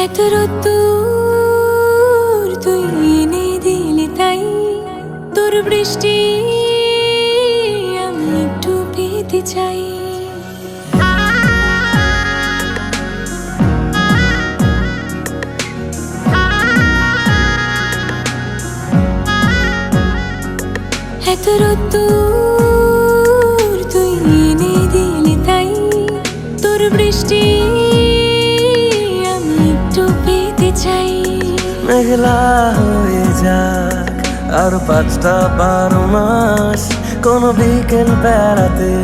এত রোদ্দুর তুই এনে দিলি তাই তোর বৃষ্টি আমি একটু পেতে চাই। এত রোদ্দুর তুই এনে দিলি তাই তোর বৃষ্টি আমি একটু পেতে চাই। মেঘলা হয়ে যাক আর 5টা-12 মাস, কোনো বিকেল বেড়াতে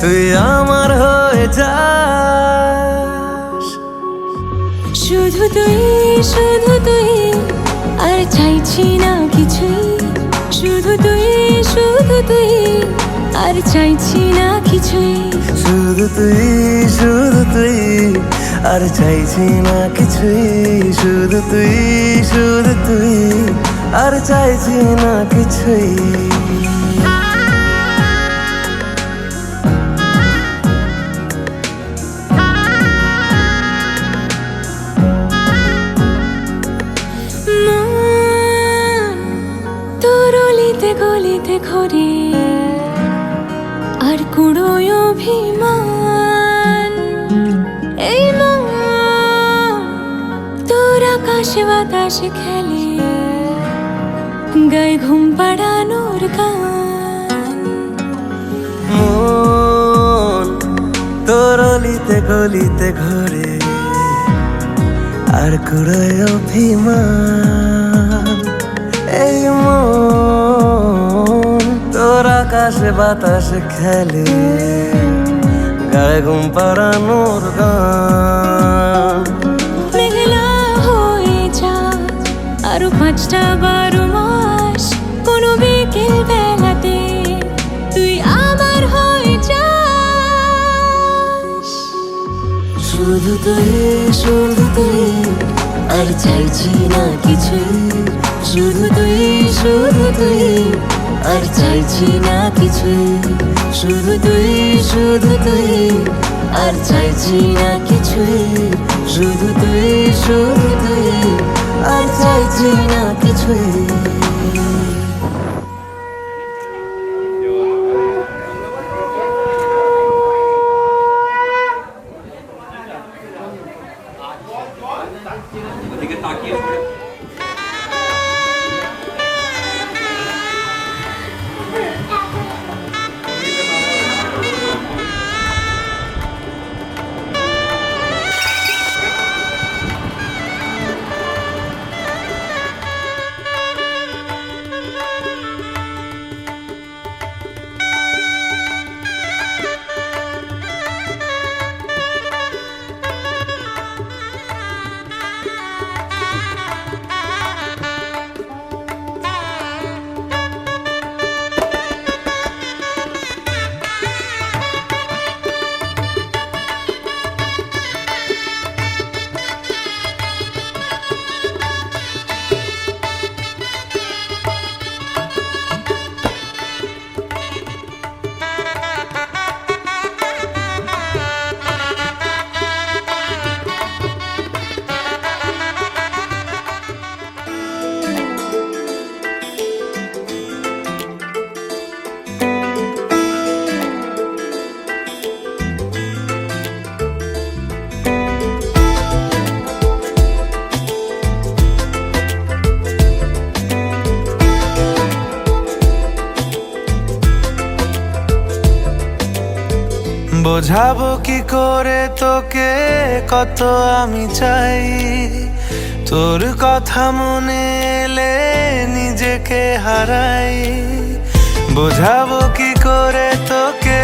তুই আমার হয়ে যাস। শুধু তুই আর চাইছি না কিছুই, শুধু তুই আর চাইছি না কিছুই। শুধু তুই আর চাইছি না কিছুই, শুধু তুই আর চাইছি না কিছুই। তোর অলিতে গলিতে ঘরে আর কুড়োয় অভিমান, এই মন তোর আকাশে বাতাসে খেলে গায়ে ঘুম পাড়ানোর গান। মন তোর অলিতে গলিতে ঘরে আর কুড়োয় অভিমান, এই মন তোর আকাশে বাতাসে খেলে গায়ে ঘুম পাড়ানোর গান। মেঘলা হয়ে যা আরো 5টা-12 মাস, কোনো বিকেল বেলাতে তুই আমার হয়ে যাস। শুধু তুই আর চাইছি না কিছুই, শুধু তুই আর চাইছি না কিছুই, শুধু তুই আর চাইছি না কিছুই, শুধু তুই আর চাইছি না কিছুই। বোঝাবো কি করে তোকে কত আমি চাই, তোর কথা মনে এলে নিজেকে হারাই। বোঝাবো কি করে তোকে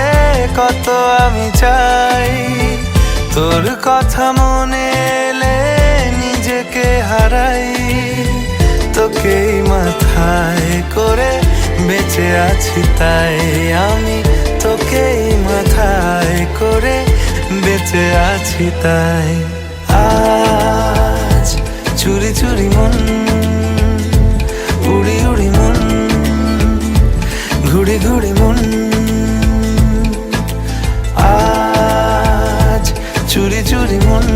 কত আমি চাই, তোর কথা মনে এলে নিজেকে হারাই। তোকেই মাথায় করে বেঁচে আছি তাই আমি, তোকেই মাথায় করে বেঁচে আছি তাই। আজ চুরি চুরি মন, উড়ি উড়ি মন, ঘুড়ি ঘুড়ি মন। আজ চুরি চুরি মন,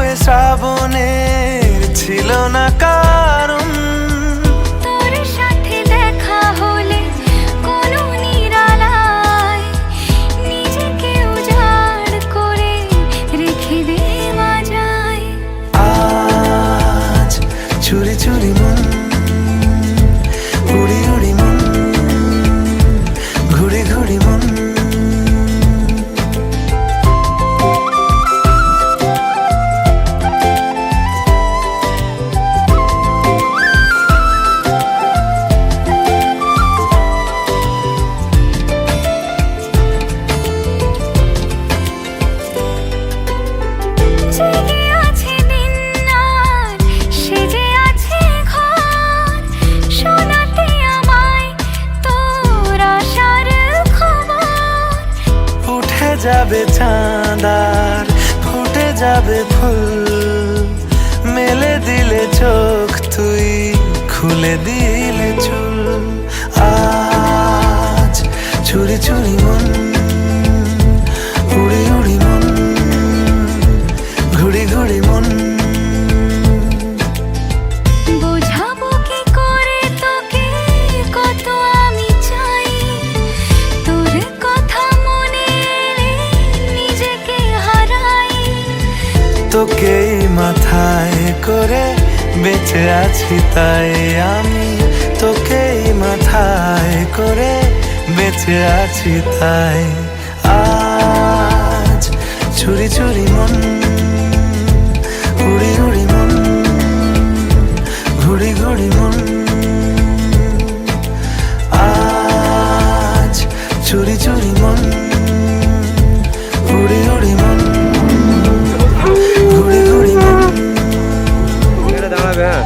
এ শ্রাবণের ছিল না কারণ, তোর সাথে দেখা হলে কোনো নিরালায় নিজেকে উজাড় করে রেখে দে মাঝায়। আজ চুরি চুরি মন, উড়ি উড়ি মন, ঘুরি ঘুরি মন। জেগে আছে দিন আর সেজে আছে ঘর, শোনাতে আমায় তোর আশার খবর। উঠে যাবে চাঁদ আর ফুটে যাবে ফুল, মেলে দিলে চোখ তুই খুলে দিলে চুল। আজ চুরি চুরি মন, উড়ি উড়ি মন, ঘুরি ঘুরি মন। বোঝাবো কি করে তোকে কত আমি চাই, তোর কথা মনে এলে নিজেকে হারাই। তোকে মাথায় করে বেঁচে আছি তাই আমি, তোকে মাথায় করে বেঁচে আছি তাই। আজ চুরি চুরি মন, উড়ি উড়ি মন, ঘুরি ঘুরি মন। আজ চুরি চুরি মন, উড়ি উড়ি মন, ঘুরি ঘুরি মন। দাঁড়াবে হ্যাঁ।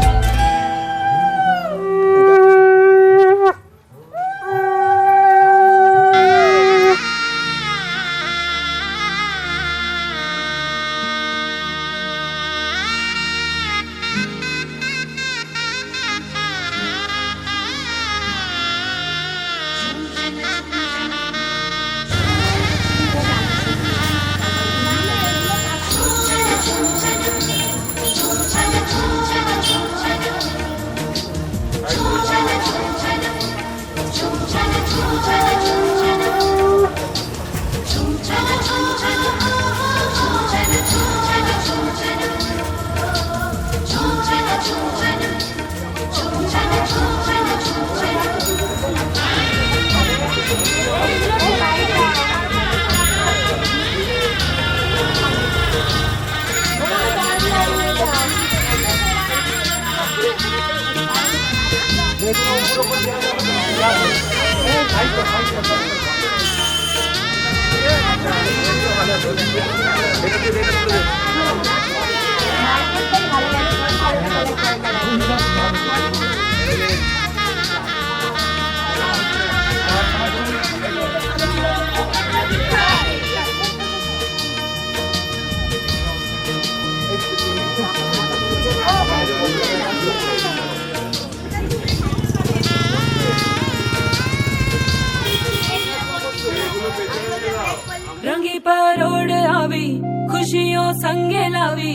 रंगी परोड़ आवी खुशियों संगे लावी,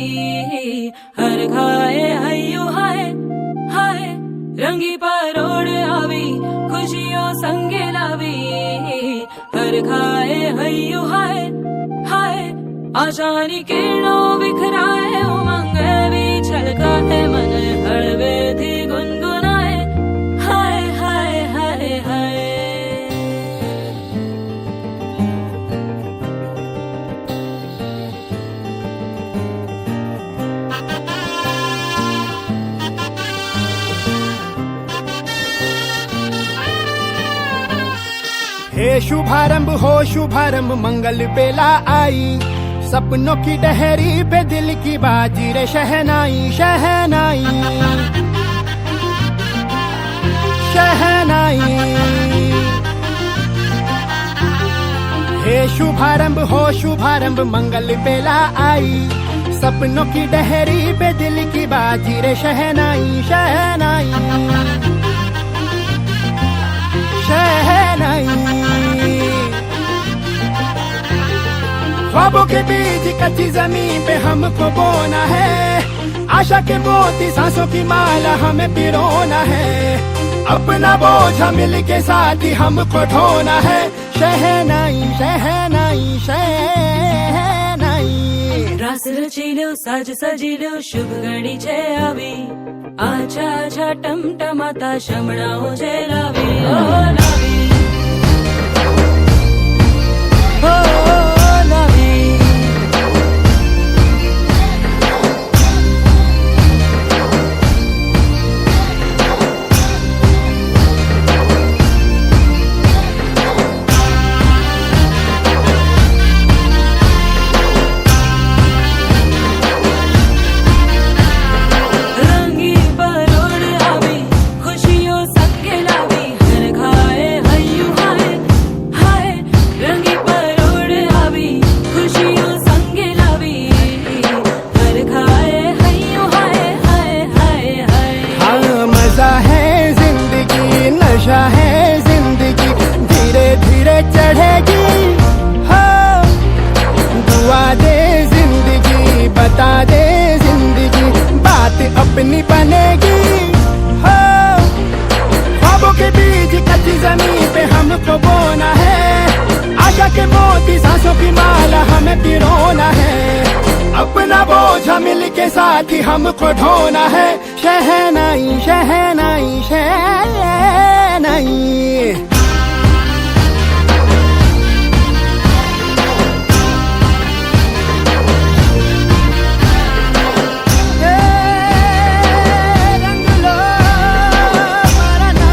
हर घाए हयू हाय हाय। रंगी परोड़ आवी खुशियों संगे लावी, हर घाए हयू हाय हाय। आशानी किरणों बिखराए उमंग भी छलकाए, मन हड़वे थी गुनगुनाए हाय हाय हाय हाय। हे शुभारंभ हो शुभारंभ मंगल बेला आई, सपनों की डहरी पे दिल की बाजी रे शहनाई शहनाई शहनाई। हे शुभारंभ हो शुभारंभ मंगल बेला आई, सपनों की डहरी पे दिल की बाजी रे शहनाई शहनाई शहनाई। ख्वाबों के बीज कच्ची जमीन पे हमको बोना है, आशा के मोती सांसों की माला हमें पिरोना है, अपना बोझ मिल के साथ ही हमको ढोना है। शहनाई शहनाई शहनाई रास रचिलो साज सजिलो शुभ घड़ी छे आवी, आछा आछा टमटमाता शमणाओ जे लावी, ओ लावी, ओ लावी। रंगी परोड़ आवी, खुशियों संगे लावी, हर खाए हय्यू हाय हाय। रंगी परोड़ आवी, खुशियों संगे लावी, हर खाए हय्यू हाय हाय हाय हाय। हाँ मजा है जिंदगी, नशा है जिंदगी, धीरे धीरे चढ़ेगी। हाँ दुआ दे जिंदगी, बता दे जिंदगी, बात अपनी बनेगी। हाँ ख्वाबों के बीज कच्ची जमीन पे हमको बोना है, आशा के मोती सांसों की माला हमें पिरोना है, अपना बोझ मिल के साथ ही हमको ढोना है। शहनाई शहनाई शहनाई रंग लो मरना।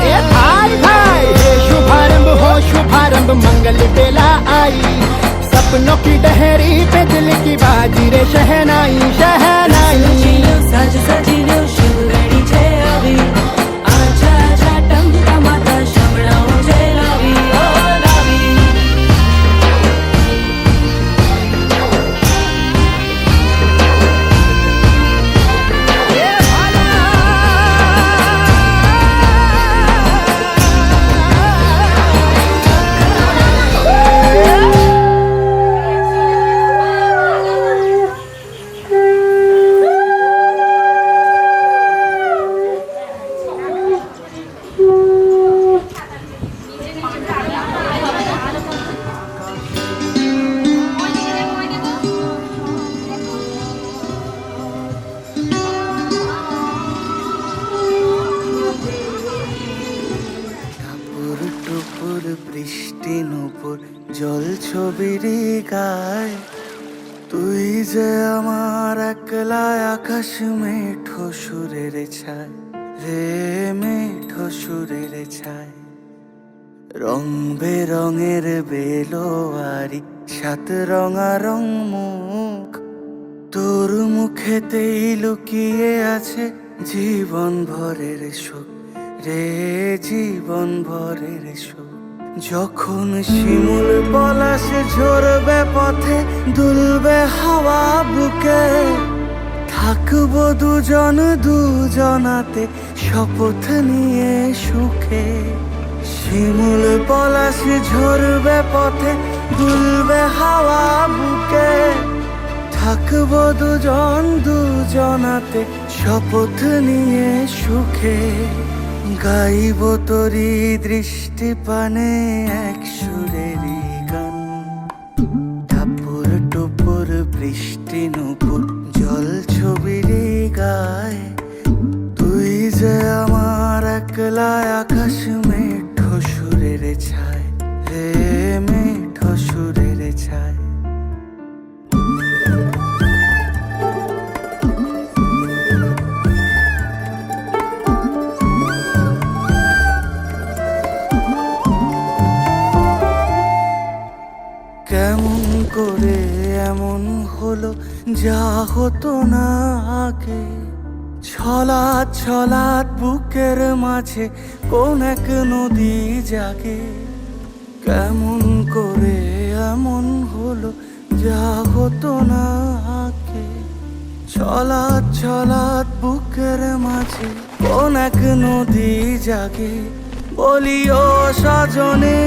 ए भाई भाई शुभारंभ हो शुभारंभ, मंगल बेला आई, सपनों की डहरी पे दिल की बाजी रे शहनाई शहनाई। रचिलो साज सजिलो शुभ घड़ी छे आवी, आछा आछा टमटमाता शमणाओ जे लावी, ओ लावी। টাপুর টুপুর বৃষ্টি নুপুর জল ছবির গায়, তুই যে আমার একলা আকাশ মেঠো সুরের ছায় রে, মেঠো সুরের ছায়। রং বেরঙের বেলোয়ারি সাত রঙারং মুখ, তোর মুখেতেই লুকিয়ে আছে জীবন ভরের সুখ রে, জীবন ভরের সুখ। যখন শিমুল পলাশ ঝরবে পথে, দুলবে হাওয়া বুকে, থাকবো দুজন দুজনাতে শপথ নিয়ে সুখে। শিমুল পলাশ ঝরবে পথে, দুলবে হাওয়া বুকে, থাকবো দুজন দুজনাতে শপথ নিয়ে সুখে। গাইব তোরি দৃষ্টি পানে এক সুরেরই গান, টাপুর টুপুর বৃষ্টি নুপুর জল ছবির গায়, তুই যে আমার একলা আকাশ মেঠো সুরের ছায় রে, মেঠো সুরের ছায়। কেমন করে এমন হলো যা হতো না আগে, ছলাৎ ছলাৎ বুকের মাঝে কোন এক নদী জাগে। কেমন করে এমন হলো যা হতো না আগে, ছলাৎ ছলাৎ বুকের মাঝে কোন এক নদী জাগে। বলিও সজনে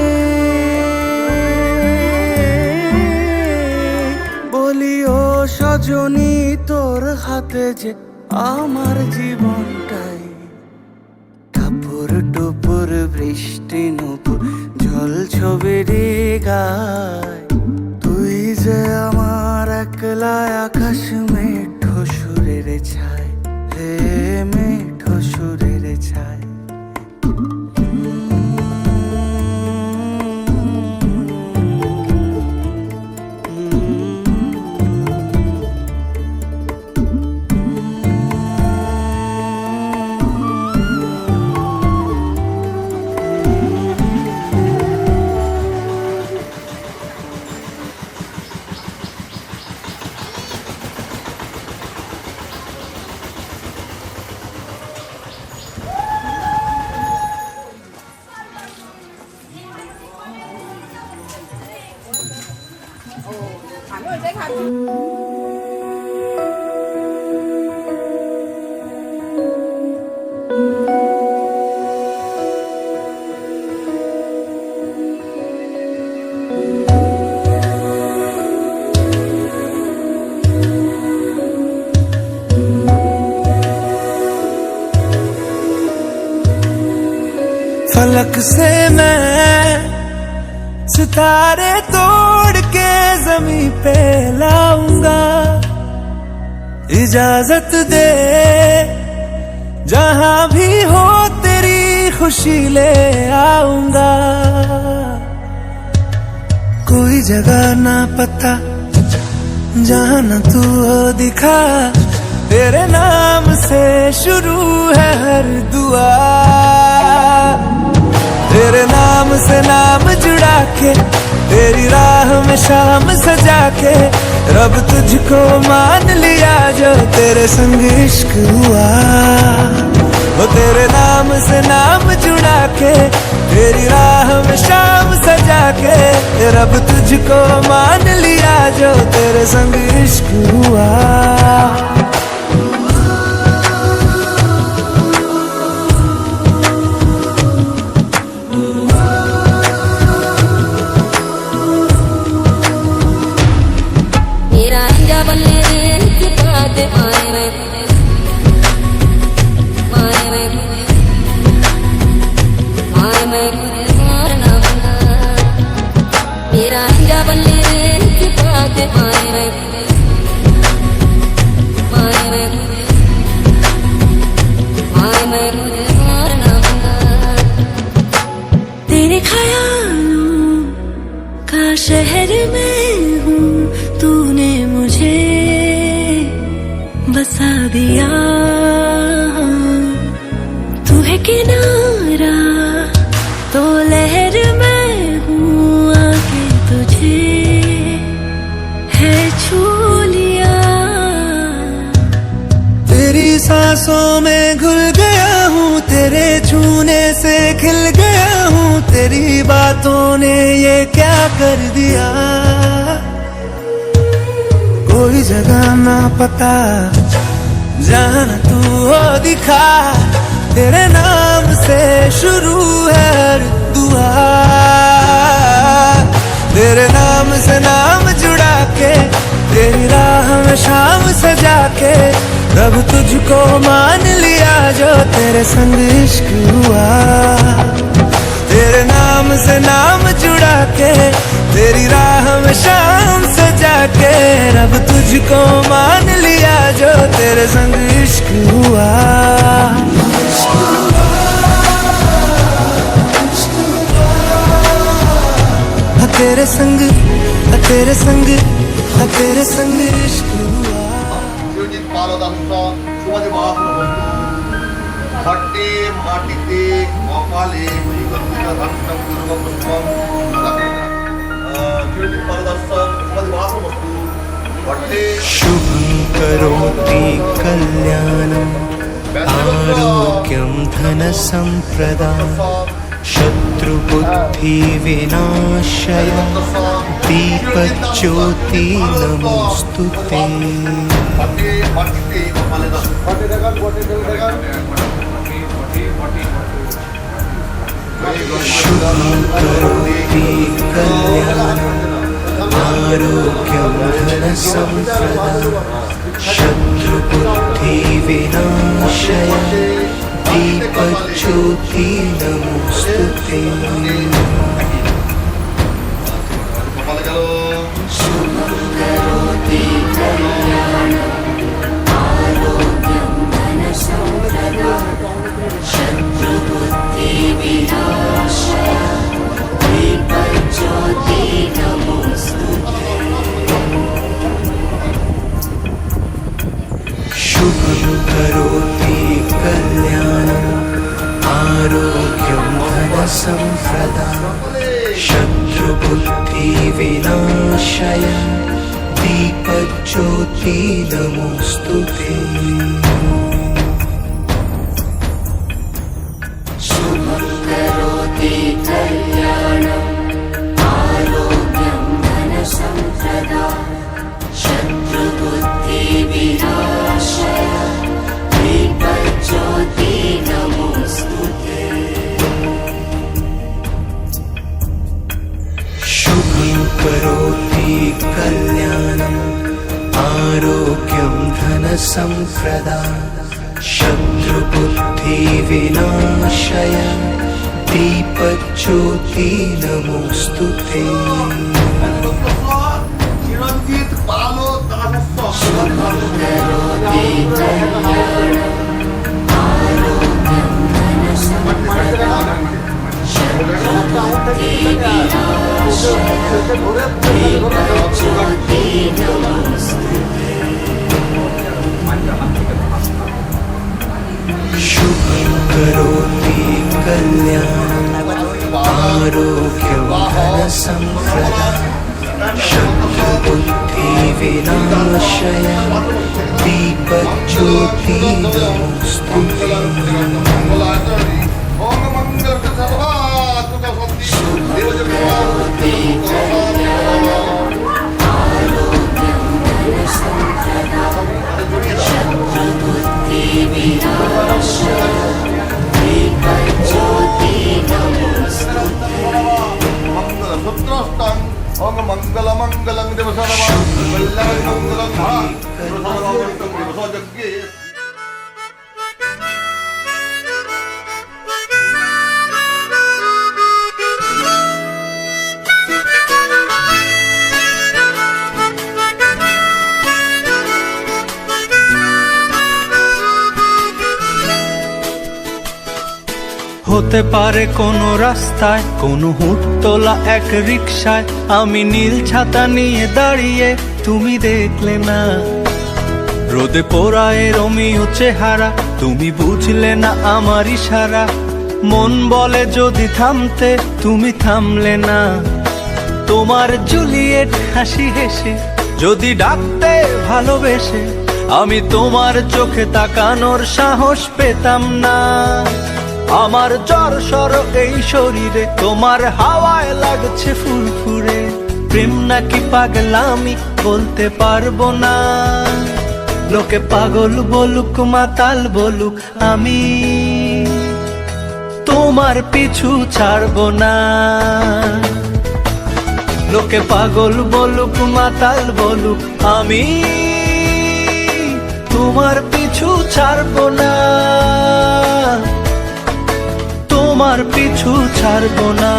বলি ও সজনী, তোর হাতে যে আমার জীবনটাই। টাপুর টুপুর বৃষ্টি নুপুর জল ছবিরে গায়, তুই যে আমার একলা আকাশ মেঠো সুরের ছায়, হে মেঠো সুরের ছায়। फलक से मैं सितारे तोड़ के जमीन पे लाऊंगा, इजाजत दे जहां भी हो तेरी खुशी ले आऊंगा। कोई जगह ना पता जहां न तू हो दिखा, तेरे नाम से शुरू है हर दुआ। तेरे नाम से नाम जुड़ा के, तेरी राह में शाम सजा के, रब तुझको मान लिया जो तेरे संग इश्क हुआ। वो तेरे नाम से नाम जुड़ा के, तेरी राह में शाम सजा के, रब तुझको मान लिया जो तेरे संग इश्क हुआ। तेरे ख्यालों का शहर में हूँ, तूने मुझे बसा दिया। तू है किनारा तो लहर में हूँ, आके तुझे है छू लिया। तेरी सांसों में घुल गया हूँ, तेरे छूने से खिल गया हूँ, तेरी बातों ने ये क्या कर दिया। कोई जगह ना पता जहां न तू हो दिखा, तेरे नाम से शुरू है हर दुआ। तेरे नाम से नाम जुड़ा के, तेरी राह में शाम सजा के, रब तुझको मान लिया जो तेरे संग इश्क हुआ। तेरे नाम से नाम जुड़ा के, तेरी राह में शाम सजा के, रब तुझको मान लिया जो तेरे संग इश्क हुआ। तेरे संग, तेरे संग, तेरे संग इश्क हुआ। সুরজিৎ পালদান্ত সমাজে মহাপ্রভু ঘটে মাটিতে অকালে সুরজিৎ পালদান্ত সমাজে মহাপ্রভু ঘটে। शुभं करोति कल्याणम् आरोग्यं धनसम्प्रदाम् शत्रुबुद्धिविनाशय दीपज्योति नमोस्तुते। शुभं करोति कल्याणम् आरोग्यं धनसम्पदा शत्रुबुद्धिविनाशय दीपज्योति नमोस्तुते কপালে গেল शुभं करोति कल्याणम् आरोग्यं धनसम्पदा शत्रुबुद्धिविनाशय दीपज्योति नमोस्तुते शुभं करोति कल्याणम् आरोग्यं धनसम्पदा शत्रुबुद्धिविनाशय दीपज्योति नमोस्तुते চিরঞ্জিত পালো দাসস্ব शुभं करोति कल्याणम् आरोग्यं धनसम्पदा शत्रुबुद्धिविनाशय दीपज्योति नमोस्तुते ओम मंगल सर्वात्मक शक्ति मंगल मंगलं देव सर्वा मंगलं जग्गे হতে পারে কোনো রাস্তায় কোনো হুটতোলা এক রিকশায় আমি নীল ছাতা নিয়ে দাঁড়িয়ে তুমি দেখলে না রোদে পোড়ায় রোমিও চেহারা তুমি বুঝলে না আমার ইশারা মন বলে যদি থামতে তুমি থামলে না তোমার জুলিয়েট হাসি হেসে যদি ডাকতে ভালোবেসে আমি তোমার চোখে তাকানোর সাহস পেতাম না আমার জ্বর সর এই শরীরে তোমার হাওয়ায় লাগছে ফুরফুরে প্রেম নাকি পাগলামি বলতে পারবো না লোকে পাগল বলুক মাতাল বলুক আমি তোমার পিছু ছাড়বো না লোকে পাগল বলুক মাতাল বলুক আমি তোমার পিছু ছাড়বো না তোমার পিছু ছাড়বো না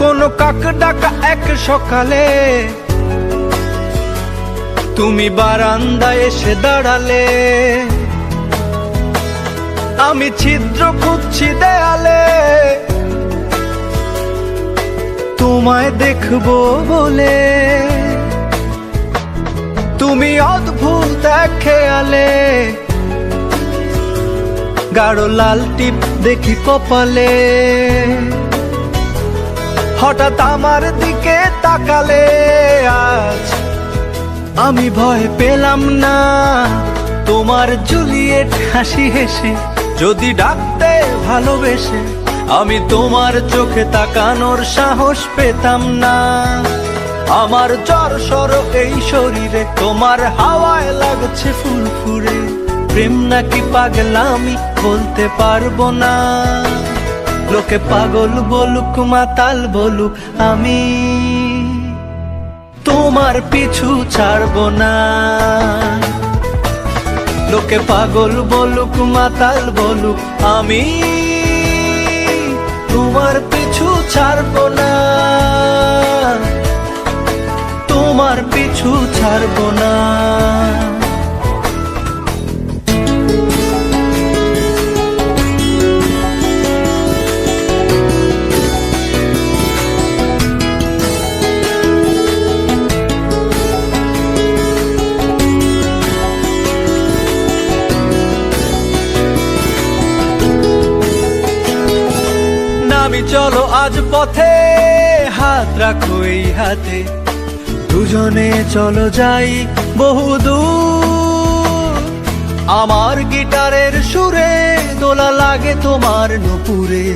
কোনো কাক ডাকা এক সকালে তুমি বারান্দায় এসে দাঁড়ালে আমি ছিদ্র খুঁজছি দেয়ালে তোমায় দেখবো বলে তুমি অদ্ভুত এক খেয়ালে গাঢ় লাল টিপ দেখি কপালে হঠাৎ আমার দিকে তাকালে আজ আমি ভয় পেলাম না তোমার জুলিয়েট হাসি হেসে যদি ডাকতে ভালোবেসে আমি তোমার চোখে তাকানোর সাহস পেতাম না। আমার জ্বর সর এই শরীরে তোমার হাওয়ায় লাগছে ফুরফুরে। প্রেম নাকি পাগলামি বলতে পারবো না। লোকে পাগল বলুক মাতাল বলুক, আমি তোমার পিছু ছাড়বো না। লোকে পাগল বলুক মাতাল বলুক, আমি তোমার পিছু ছাড়বো না। তোমার পিছু ছাড়বো না। নামি চলো আজ পথে, হাত রাখো এই হাতে, দুজনে চলো যাই বহুদূর। আমার গিটারের সুরে দোলা লাগে তোমার নুপুরে,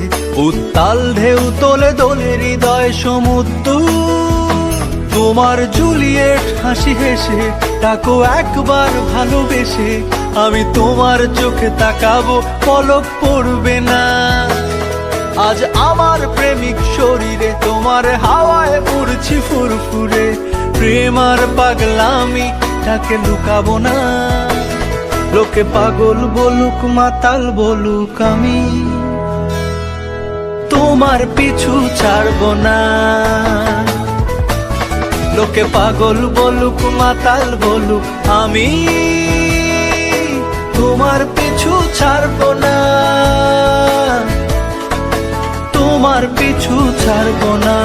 উত্তাল ঢেউ তোলে দোলে হৃদয় সমুদ্র। তোমার জুলিয়েট হাসি হেসে তাকো একবার ভালোবেসে, আমি তোমার চোখে তাকাবো পলক পড়বে না। আজ আমার প্রেমিক শরীরে তোমার হাওয়ায় উড়ছি ফুরফুরে। প্রেম আর পাগলামি তাকে লুকাবো না। লোকে পাগল বলুক মাতাল বলুক, আমি তোমার পিছু ছাড়বো না। লোকে পাগল বলুক মাতাল বলুক, আমি তোমার পিছু ছাড়বো না। তোমার পিছু ছাড়বো না।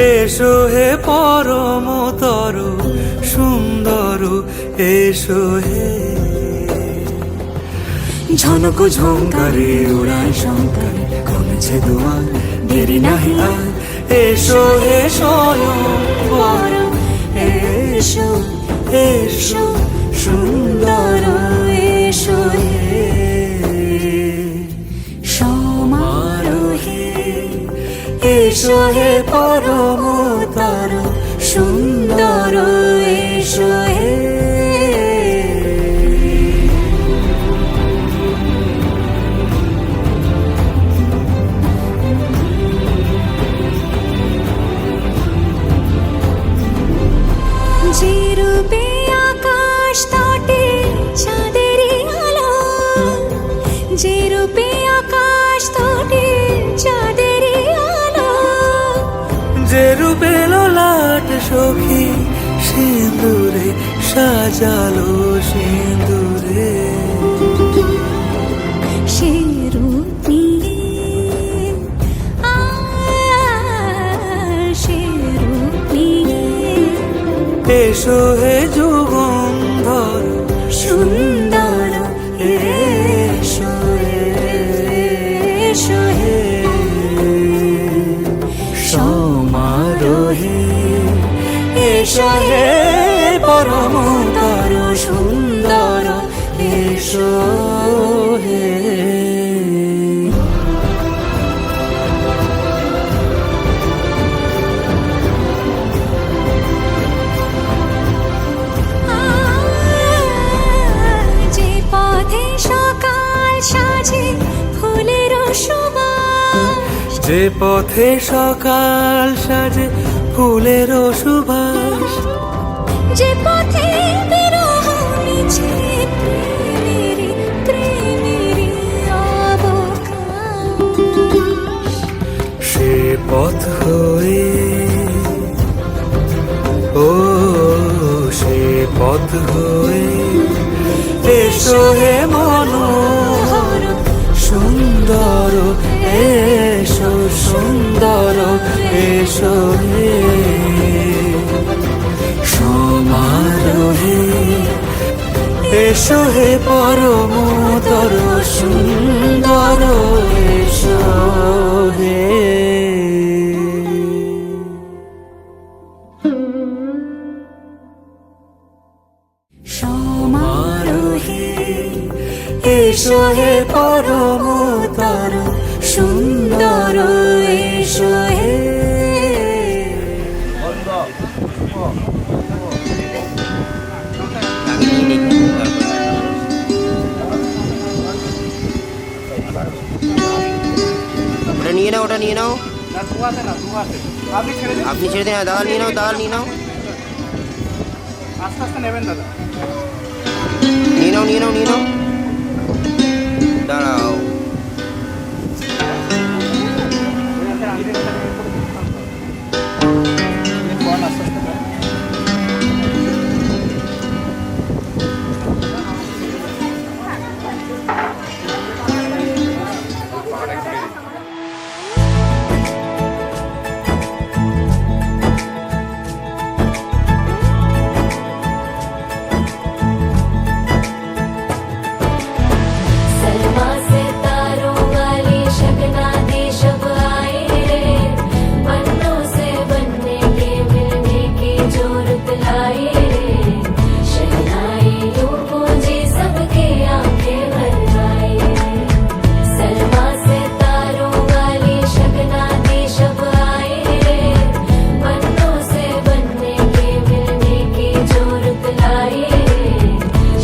এসো হে পরমতর সুন্দর, এসো হে। ঝনক ঝঙ্কারে উড়ায় শঙ্কারে, কমেছে দুয়ার দেরি নাহি আর। এসো হে স্বয়ং পরম, এসো এসো সুন্দর, এসো হে সমারোহে। এসো হে পরমতর সুন্দর, এসো হে। যে রূপে আকাশ তটে চাঁদেরই আলো, যে রূপে আকাশ তটে চাঁদেরই আলো, যে রূপে ললাট সখী সিঁদুরে সাজালো সিঁদুরে। সে রূপ নিয়ে সে রূপ নিয়ে এসো হে যুগন্ধর সুন্দর, এসো এসো হে সমারোহে। এসো হে পরমতর সুন্দর, যে পথে সকাল সাজে ফুলের সুবাস, যে পথে বিরহ মিছে প্রেমেরই প্রেমেরই অবকাশ, সে পথ হয়ে ও সে পথ হয়ে এসো হে মনোহর সুন্দর, এসো সুন্দর, এসো হে সমারোহে, এসো হে পরমতর সুন্দর, এসো হে। সমারোহে এসো হে পরমতর সুন্দর, এসো হে। ওটা নিয়ে নাও, ওটা নিয়ে নাও, আপনি ছেড়ে দিন। দাঁড়াল নিয়ে নাও, দাঁড়াল নিয়ে নাও, আস্তে আস্তে নেবেন দাদা। নিয়ে নাও, নিয়ে নাও, নিয়ে নাও, দাঁড়াও। सलमा से तारों वाली शगना दे शब आए रे, पन्नों से बनने के मिलने की जोरत लाए रे, शहनाई यूं गूंजी सबके आंखें भर आए। सलमा से तारों वाली शगना दे शब आए रे, पन्नों से बनने के मिलने की जोरत लाए रे,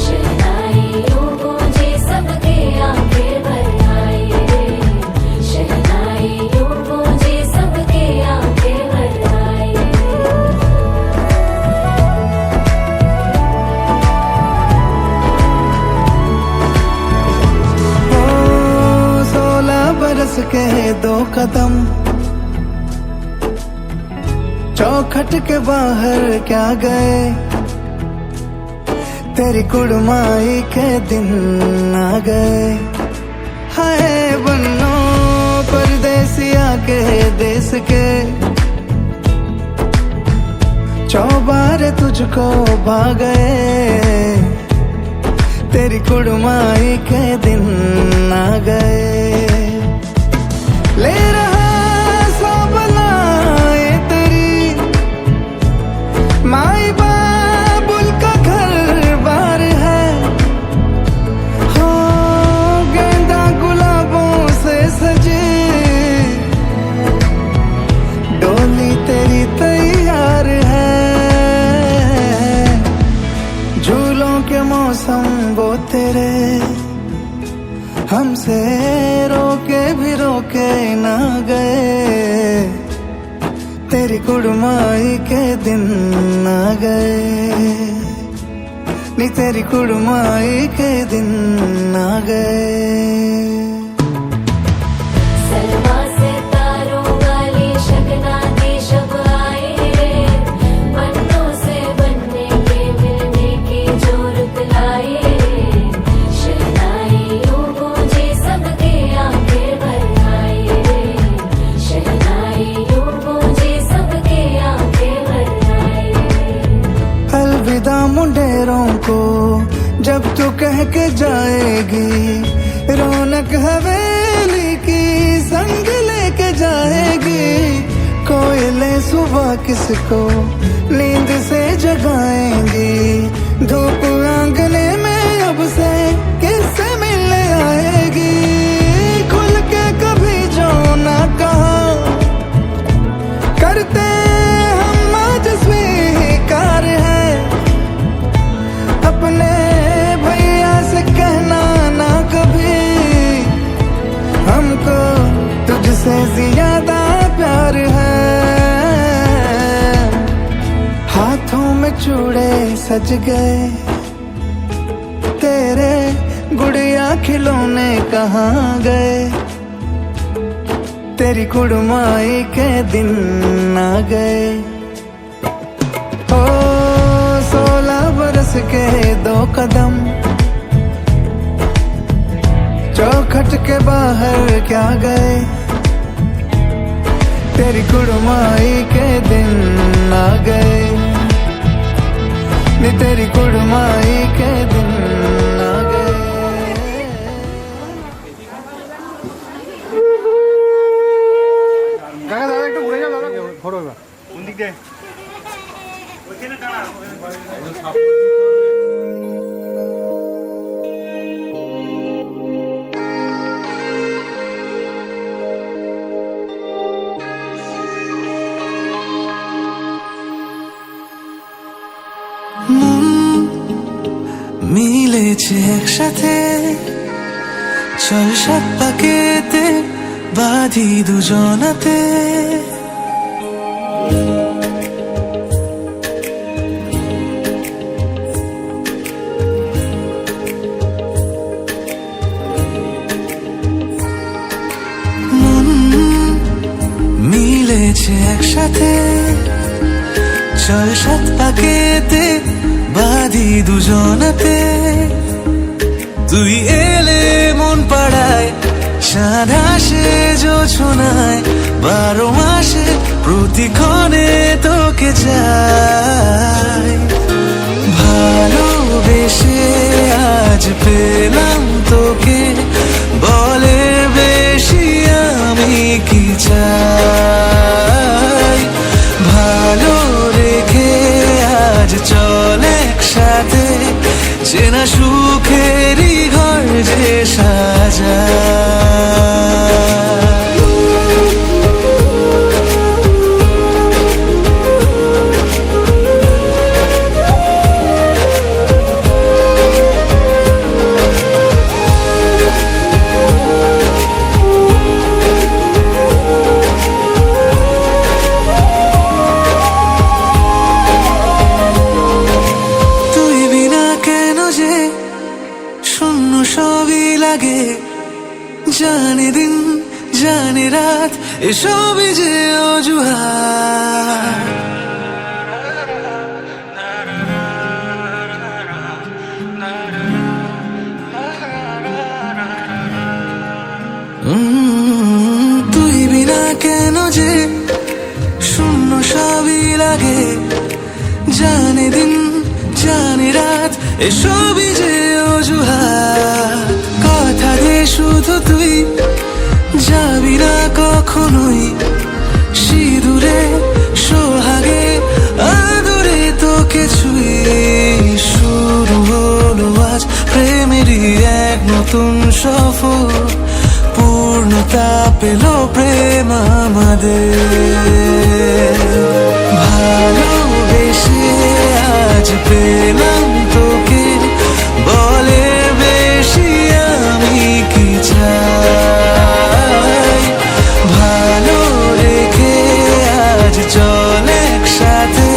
शहनाई यूं गूंजी सबके आंखें भर आए रे, शहनाई यूं गूंजी सबके आंखें भर आए। ओ 16 बरस के 2 कदम चौखट के बाहर क्या गए, तेरी कुड़माई के दिन आ गए। हाय बन्नो परदेसिया के देश के, चौबारे तुझको भा गए, तेरी कुड़माई के दिन आ गए। ले रहा सब लाए तेरी माई बाबुल का घर बार है, हो गेंदा गुलाबों से सजे डोली तेरी तैयार है। झूलों के मौसम वो तेरे हमसे रोके भी रोके ना गए, तेरी कुड़माई के दिन आ गए, नी तेरी कुड़माई के दिन आ गए। सलमा से तारों वाली शगना दे शब आए रे, पन्नों से बनने के मिलने की जोरत लाए रे, शहनाई यूं गूंजी सबके आंखें भर आए रे, शहनाई यूं गूंजी सबके आंखें भर आए। अलविदा मुंडेरों को जब तू कह के जाएगी, रौनक हवेली की संग लेके जाएगी। कोयले सुबह किसको नींद से जगाएंगी, धूप आंगने में अब से किससे मिलने आएगी। खुल के कभी जो ना कहा करते हम आज स्वीकार है, अपने भैया से कहना ना कभी हमको तुझसे ज्यादा चूड़े सज गए, तेरे गुड़िया खिलौने कहाँ गए, तेरी कुड़माई के दिन आ गए। ओ 16 बरस के 2 कदम, चौखट के बाहर क्या गए, तेरी कुड़माई के दिन आ गए, नी तेरी कुड़माई के दिन आ गए। কাকা দাদা একটু ঘুরে যাও দাদা ফটো কোন দিক দিয়ে মিলেছে একসাথে, চল 7 পাকেতে বাঁধি দুজনাতে। মন মিলেছে একসাথে, চল 7 পাকেতে বাঁধি দুজনাতে। তুই এলে মন পাড়ায়, চাঁদ আসে জোছনায়, 12 মাসে প্রতিক্ষণে তোকে চাই। ভালোবেসে আজ পেলাম তোকে, বলে বেশি আমি কি চাই। ভালো রেখে আজ চল একসাথে, চেনা সুখেরই ঘর যে সাজায়। তুই বিনা কেন যে শূন্য সবই লাগে, জানে দিন জানে রাত এসবই যে অজুহাত। তুই বিনা কেন যে শূন্য সবই লাগে, জানে দিন জানে রাত এসবই যে অজুহাত। কথা দে শুধু তুই যাবি না কখনোই, সিঁদুরে সোহাগে আদরে তোকে ছুঁয়ে। শুরু হলো আজ প্রেমেরই এক নতুন সফর, পূর্ণতা পেল প্রেম আমাদের। ভালোবেসে আজ পেলাম তোকে, বলে বেশি আমি কি চাই। ভালো রেখে আজ চল একসাথে,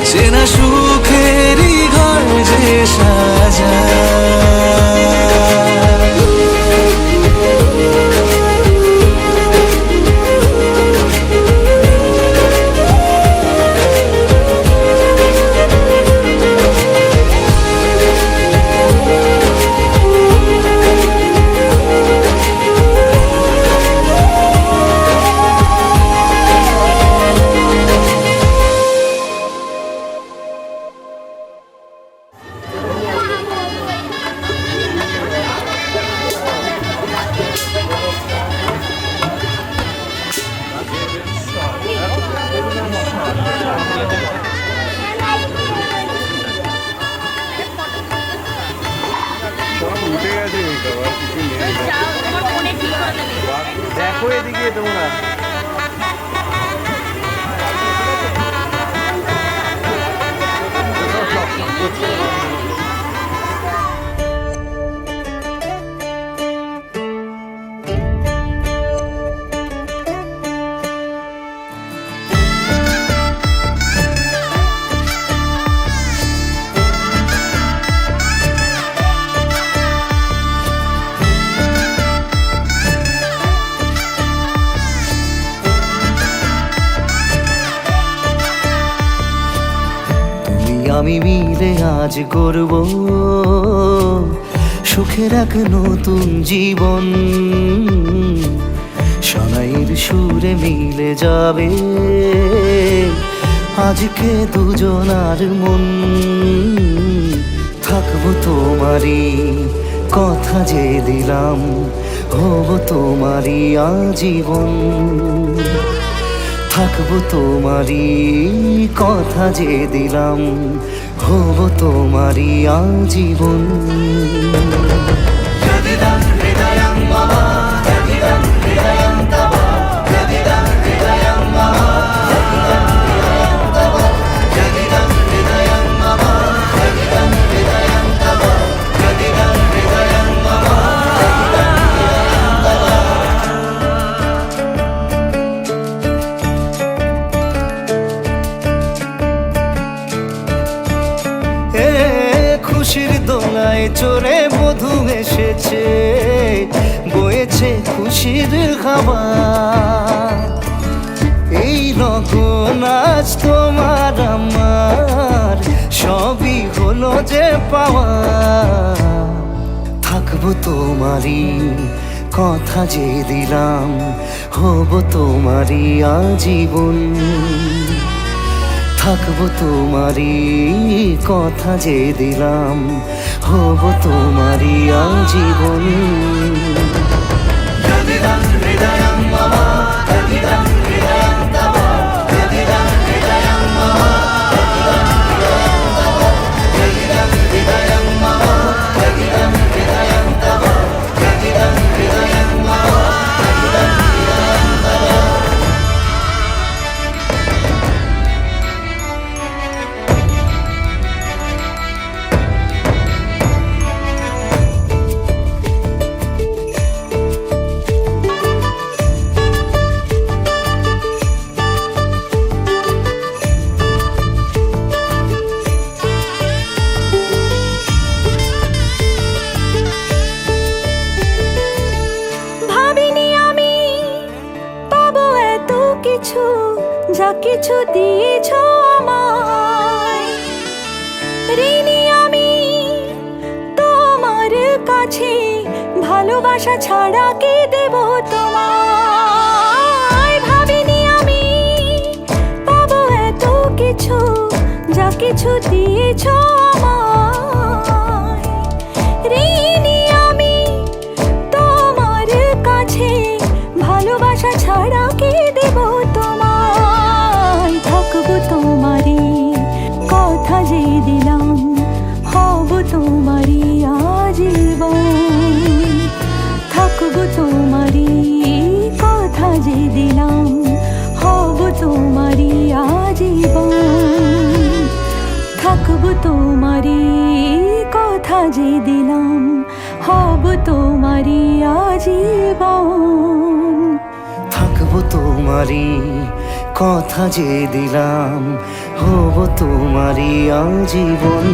চেনা সুখেরই ঘর যে সাজায়। উঠে গেছে আর কিছু নেই। দেখো এদিকে তোমরা আমি মিলে আজ করব সুখের এক নতুন জীবন। সানাইয়ের সুরে মিলে যাবে আজকে দুজনার মন। থাকবো তোমারই কথা যে দিলাম, হব তোমারই আজীবন। থাকবো তোমারই কথা যে দিলাম, হব তোমারই আজীবন। খুশির দোলায় চড়ে মধু এসেছে, বয়েছে খুশির খাবার। এই লগন আজ তোমার আমার সবই হলো যে পাওয়া। থাকবো তোমারই কথা যে দিলাম, হব তোমারই আজীবন। থাকবো তোমারই কথা যে দিলাম, হব তোমারই আজীবন। যা কিছু দিয়েছ আমায়, ঋণী আমি তোমার কাছে। ভালোবাসা ছাড়া কি দেব তোমায়? ভাবিনি আমি পাবো এত কিছু, যা কিছু দিয়েছ আমায়। ঋণী আমি তোমার কাছে, ভালোবাসা ছাড়া কি দেব তোমায়? থাকবো তোমারই কথা যে দিলাম, হব তোমারই আজীবন। থাকবো তোমারই কথা যে দিলাম, হব তোমারই আজীবন। থাকবো তোমারই কথা যে দিলাম, হব তোমারই আজীবন। থাকবো তোমারই কথা যে দিলাম, হব তোমারই আজীবন।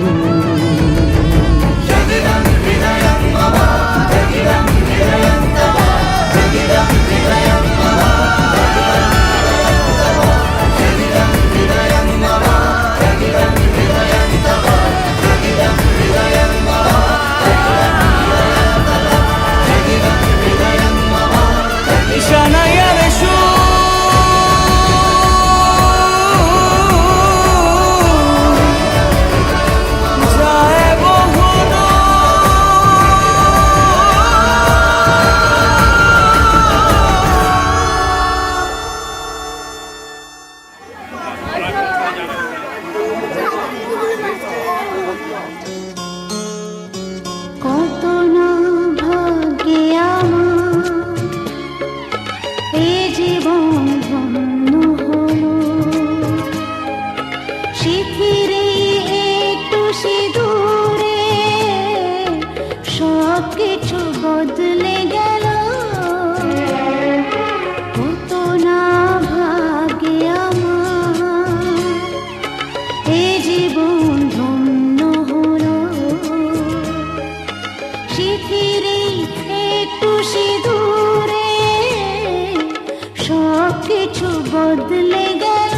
কিছু বদলে গেল,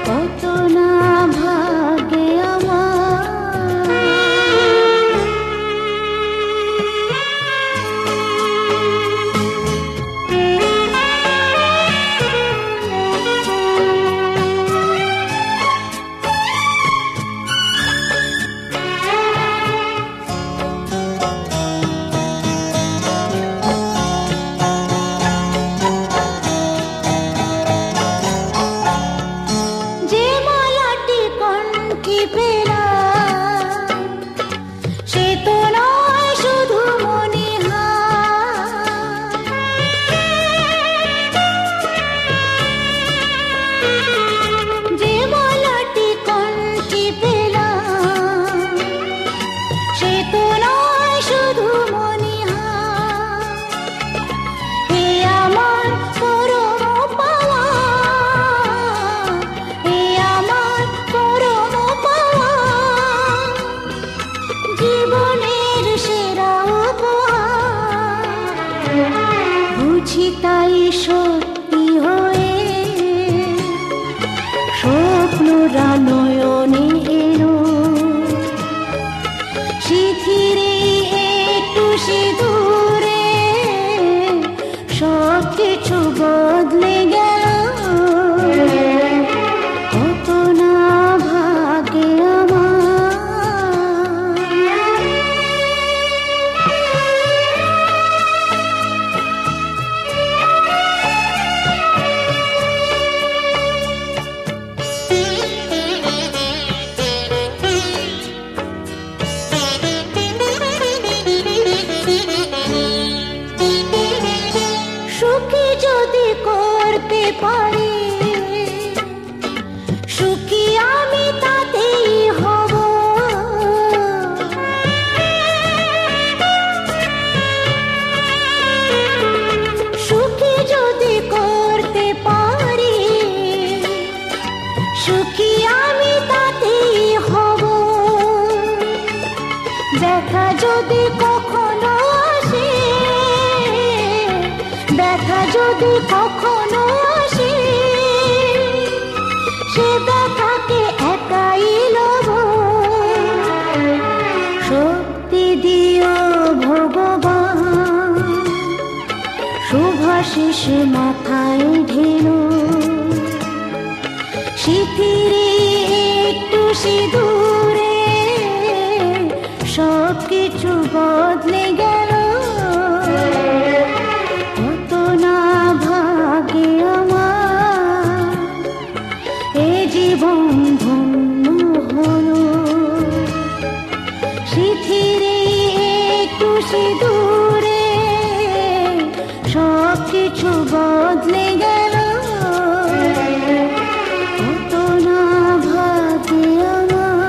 কত না সেটাই সত্যি হয়ে স্বপ্নরা নয়নে এলো শিথিরে একটু সিঁদুরে সব কিছু বদলে গেল কত না ভাগে আমার সুখী যদি করতে পারি সুখী আমি তাতেই হব সুখী যদি করতে পারি সুখী আমি তাতেই হব ব্যথা যদি কখনো আসে ব্যথা যদি কখনো আসে সে ব্যথাকে একাই লব শক্তি দিও ভগবান শুভাশিস মাথায় ঢেলো শিথিরে একটু সিঁদুরে সব কিছু বদলে গেল কত না ভাগে আমার এ জীবন ধন্য হলো শিথিরে একটু সিঁদুরে সব কিছু বদলে গেল কত না ভাগে আমার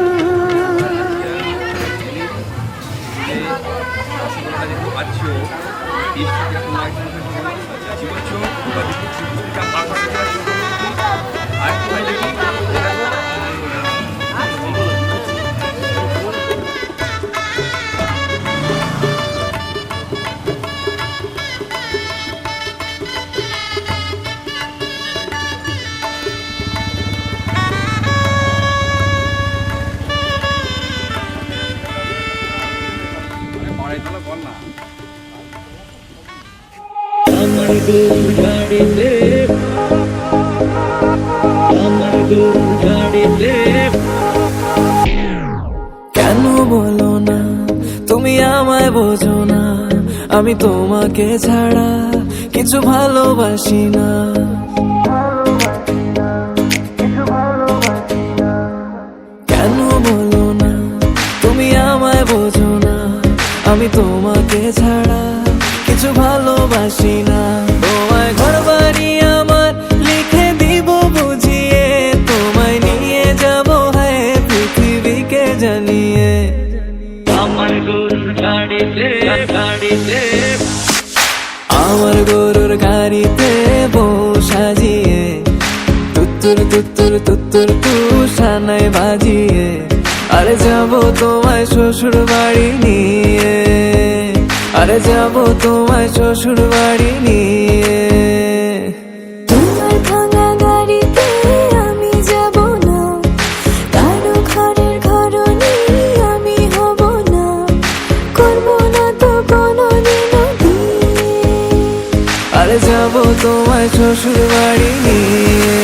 কেন বলো না তুমি আমায় বোঝো না আমি তোমাকে ছাড়া কিছু ভালোবাসি না কেন বলো না তুমি আমায় বোঝো না আমি তোমাকে ছাড়া কিছু ভালোবাসি না তোমায় ঘর বাড়ি আমার লিখে দিব বুঝিয়ে তোমায় নিয়ে যাব হ্যাঁ পৃথিবীকে জানিয়ে আমার গরুর গাড়িতে বউ সাজিয়ে তুত্তুর তুত্তুর তুত্তুর তু সানায় বাজিয়ে আরে যাব তোমায় শ্বশুর বাড়ি নিয়ে আরে যাব তোমায় শ্বশুর বাড়ি নিয়ে তোমার ভাঙা গাড়িতে আমি যাব না কারো ঘরের ঘরনি আমি হব না করব না তো কোনোদিনও বিয়ে আরে যাব তোমায় শ্বশুর বাড়ি নিয়ে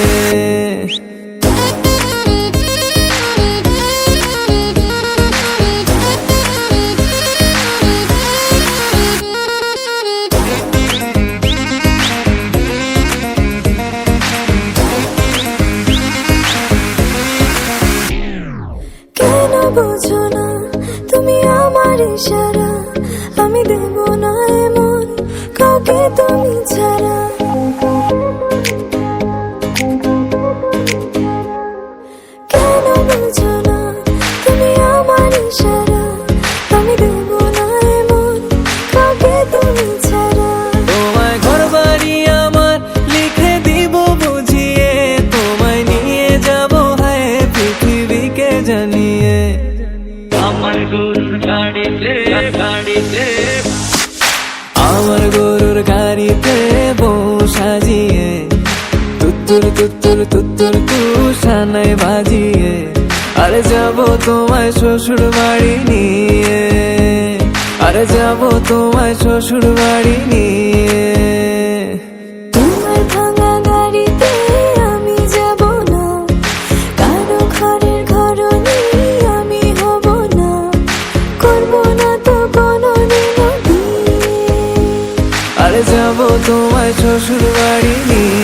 কেন বোঝো না তুমি আমার ইশারা আমি দেব না এমন কাউকে তুমি ছাড়া কেন বোঝো না তুমি আমার ইশারা আমি দেব না এমন কাউকে তুমি ছাড়া তোমায় ঘর বাড়ি আমার লিখে দিব বুঝিয়ে তোমায় নিয়ে যাব হ্যাঁ পৃথিবীকে জানিয়ে আমার গরুর গাড়িতে বউ তুত্তুর তু সানাই বাজিয়ে আরে যাব তোমায় শ্বশুর বাড়ি নিয়ে, আরে যাব তোমায় শ্বশুর বাড়ি নিয়ে। তোমার ভাঙা গাড়িতে আমি যাব না, কারো ঘরের ঘরনি আমি হব না, করব না তো কোনোদিনও বিয়ে। আরে যাব তোমায় শ্বশুর বাড়ি নিয়ে।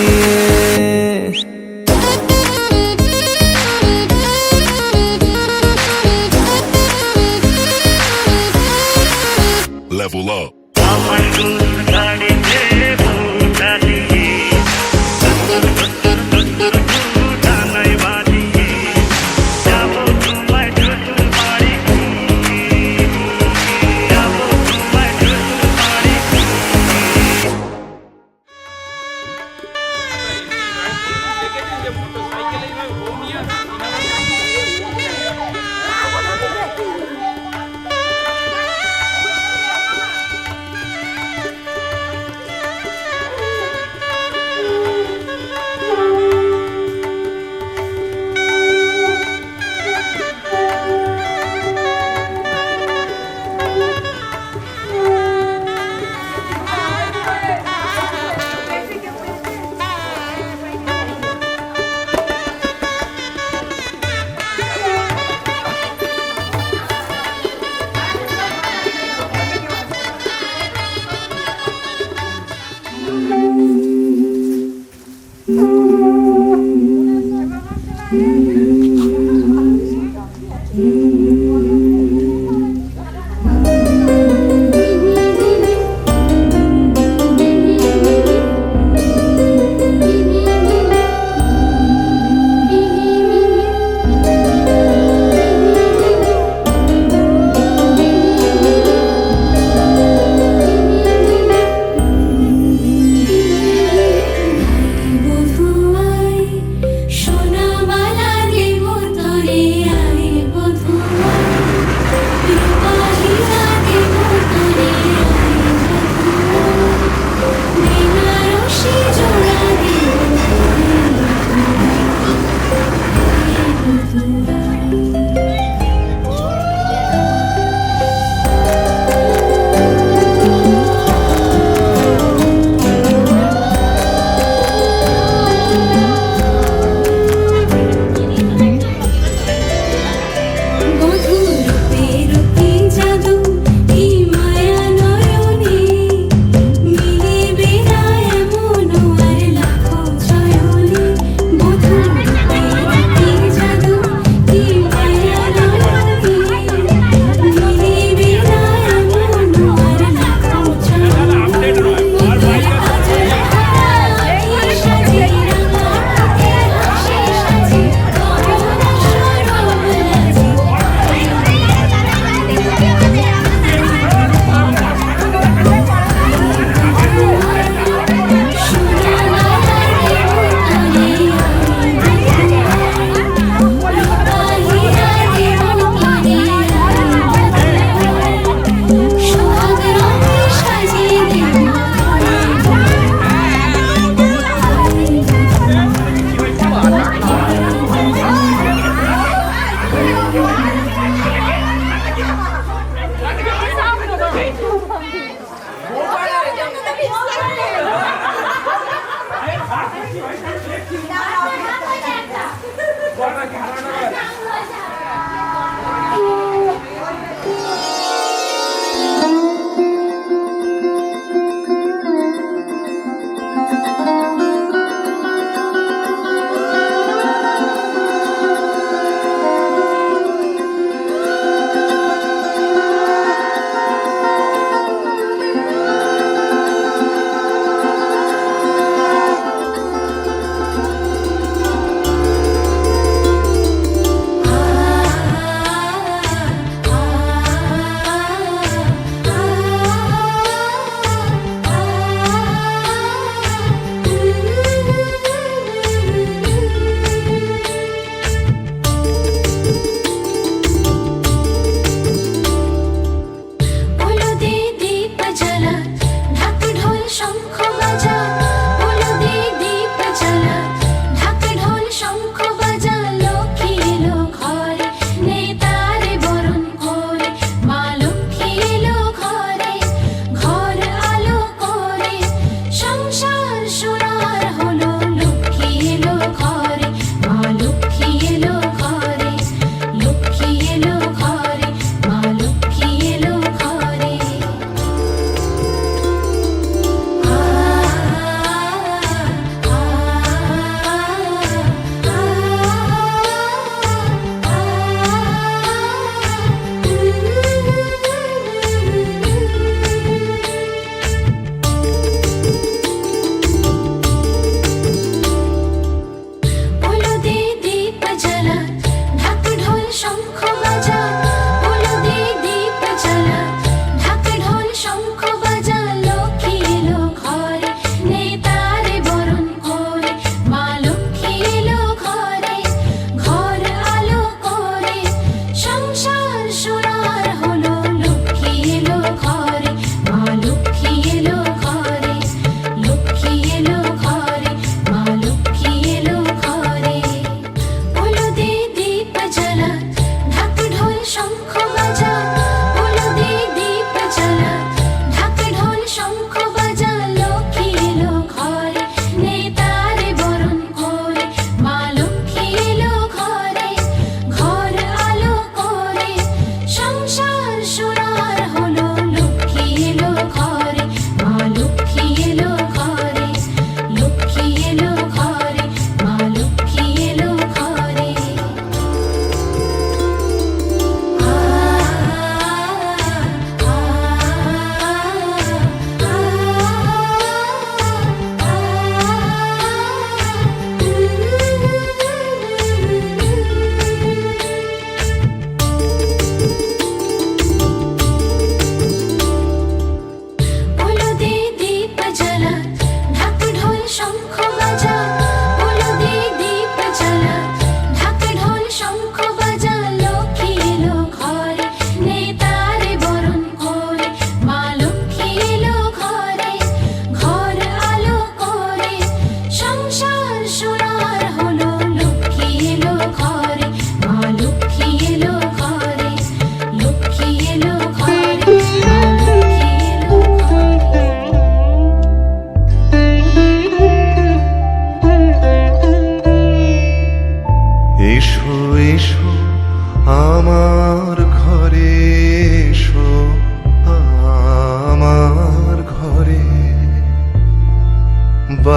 Level up.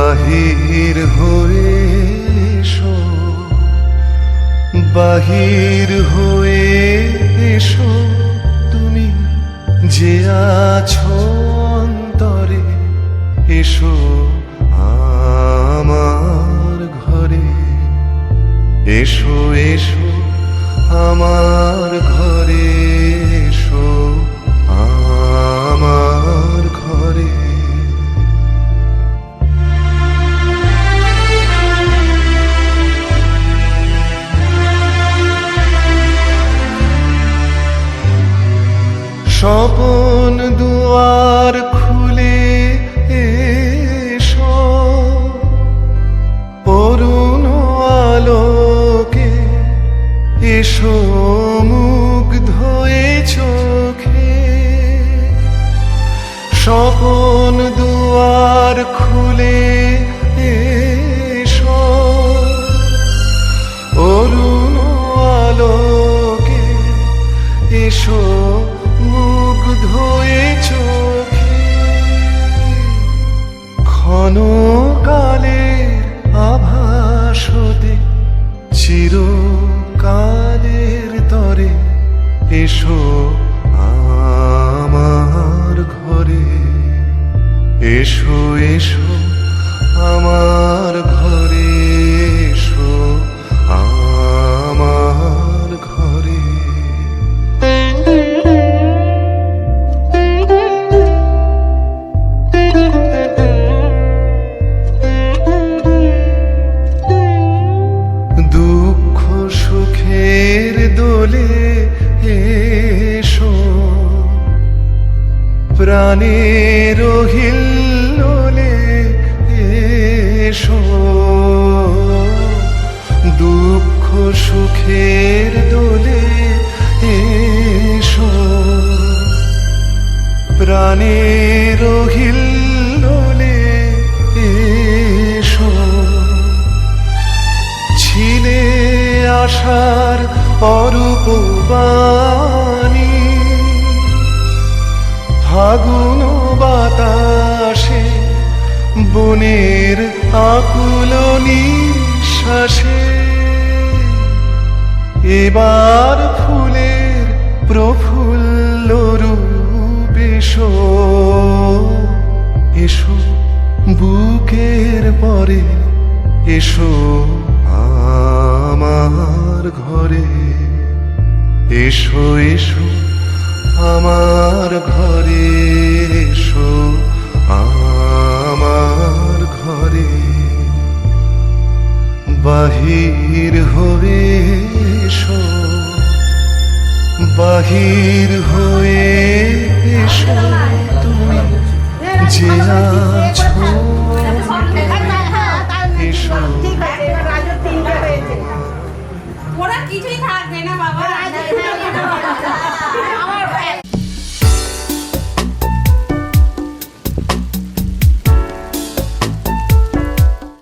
বাহির হয়ে এসো, বাহির হয়ে এসো, তুমি যে আছো অন্তরে, এসো আমার ঘরে, এসো এসো আমার ঘরে, এসো আমার ঘরে। স্বপন দুয়ার খুলে এসো, অরুণ আলোকে এসো, মুগ্ধ এ চোখে। স্বপন দুয়ার খুলে এসো, অরুণ আলোকে এসো, মুগ্ধ এ চোখে। ক্ষণকালের আভাস হতে চিরকালের তরে, এসো আমার ঘরে, এসো এসো আমার ঘরে, এসো আমার ঘরে। দুঃখ সুখের দোলে এসো, প্রাণের হিল্লোলে এসো। দুঃখ সুখের দোলে এসো, প্রাণের হিল্লোলে এসো। ছিলে আশার অরূপ বাণী, ফাগুন বাতাসে বনের আকুল নিঃশ্বাসে। এবার ফুলের প্রফুল্ল রূপ এসো, এসো বুকের পরে, এসো আমার ঘরে, এসো এসো আমার ঘরে, এসো আমার ঘরে। বাহির হয়ে এসো, বাহির হয়ে এসো, তুমি যে আছো